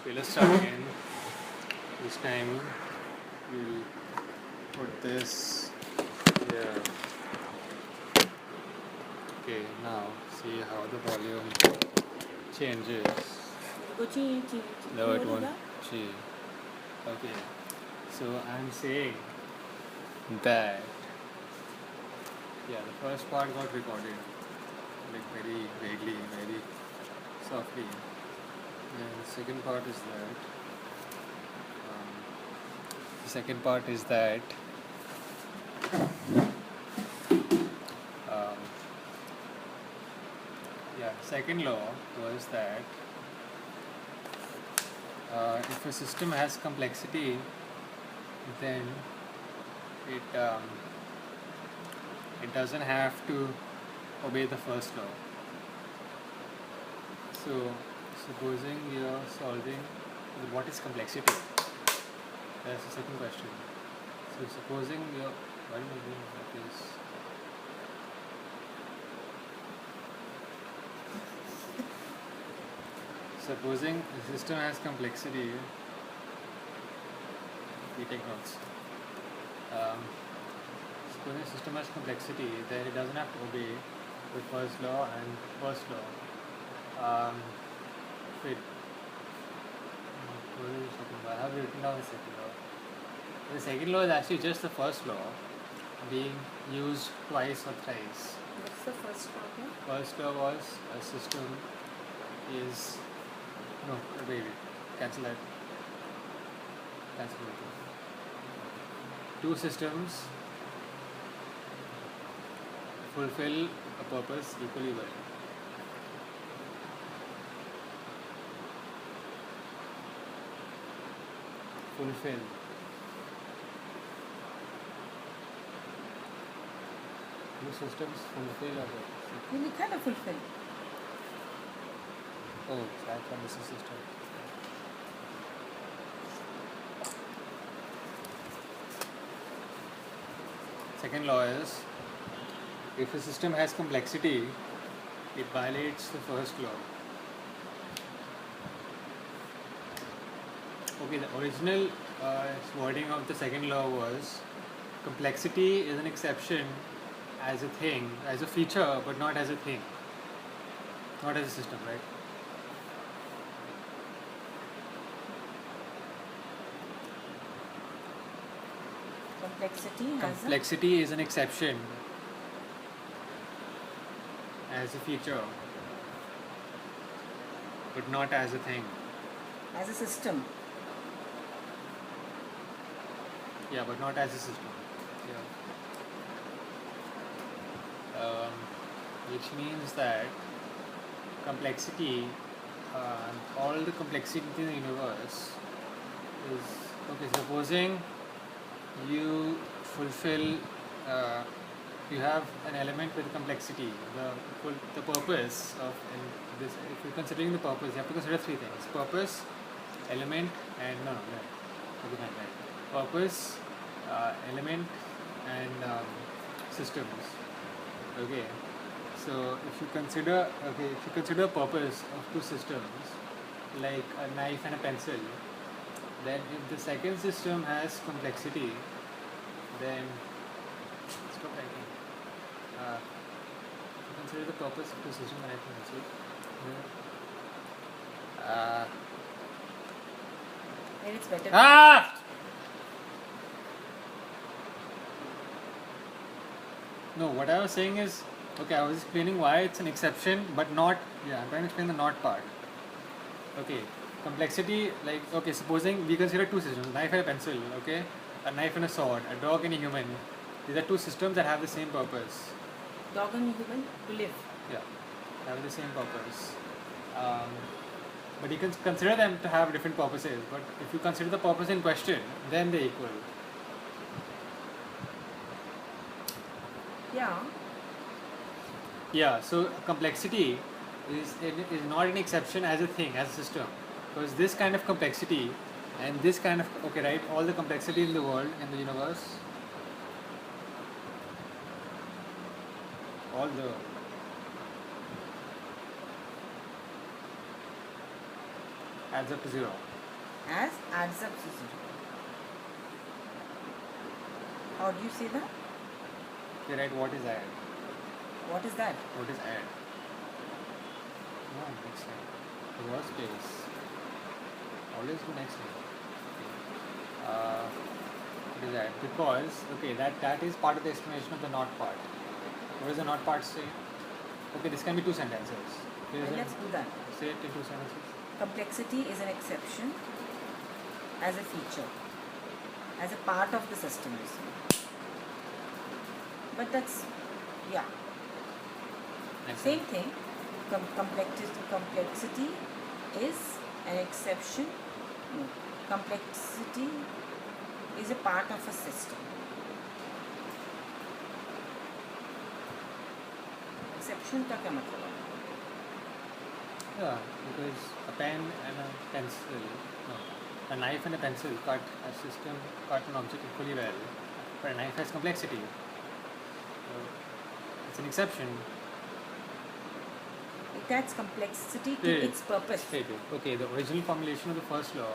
Okay, let's start again. This time we'll put this here. Okay, now see how the volume changes. No, it won't change. Okay, so I'm saying that the first part got recorded like very vaguely, very softly. And the second part is that second law was that if a system has complexity, then it doesn't have to obey the first law. So supposing you're solving what is complexity? That's the second question. So supposing you're supposing the system has complexity, we take notes. Supposing the system has complexity, then it doesn't have to obey the first law and first law. Wait. I have written down the second law. The second law is actually just the first law being used twice or thrice. What's the first law? First law was a system is cancel that. Cancel that. Two systems fulfill a purpose equally well. Fulfill. Two systems fulfill a purpose. You kind of fulfill. Oh, that one is a system. Second law is, if a system has complexity, it violates the first law. Okay, the original wording of the second law was, complexity is an exception as a thing, as a feature, but not as a thing. Not as a system, right? Complexity is an exception as a feature, but not as a thing. As a system. Yeah, but not as a system. Yeah. Which means that complexity, all the complexity in the universe is okay. Supposing you fulfill, you have an element with complexity. The purpose of this, if you're considering the purpose, you have to consider three things: purpose, element, and purpose, element, and systems. Okay. So if you consider purpose of two systems, like a knife and a pencil, then if the second system has complexity, then stop writing. Consider the purpose of the system and I think that's it. Maybe it's better. No, what I was saying is, okay, I was explaining why it's an exception, but not, I'm trying to explain the not part. Okay, complexity, supposing we consider two systems, a knife and a pencil, okay? A knife and a sword, a dog and a human. These are two systems that have the same purpose. Dog and human to live. Yeah, have the same purpose. But you can consider them to have different purposes, but if you consider the purpose in question, then they're equal. Yeah, so complexity is not an exception as a thing, as a system. Because this kind of complexity and this kind of, all the complexity in the world, in the universe, all the adds up to 0. as adds up to 0. How do you say that? Okay, right, what is add? What is that? What is add? No, next line. The worst case. Always go next line. Okay. What is that? Because, okay, that is part of the explanation of the not part. What does the not part say? Okay, this can be 2 sentences. Let's do that. Say it in 2 sentences. Complexity is an exception as a feature, as a part of the system. You see. But that's, yeah, Next same line. thing. Complexity is an exception. No, complexity is a part of a system. Exception का क्या मतलब है? Yeah, because a pen and a pencil, no, a knife and a pencil cut a system, cut an object equally well, but a knife has complexity. So it's an exception. It adds complexity to Wait, its purpose. wait. Okay, the original formulation of the first law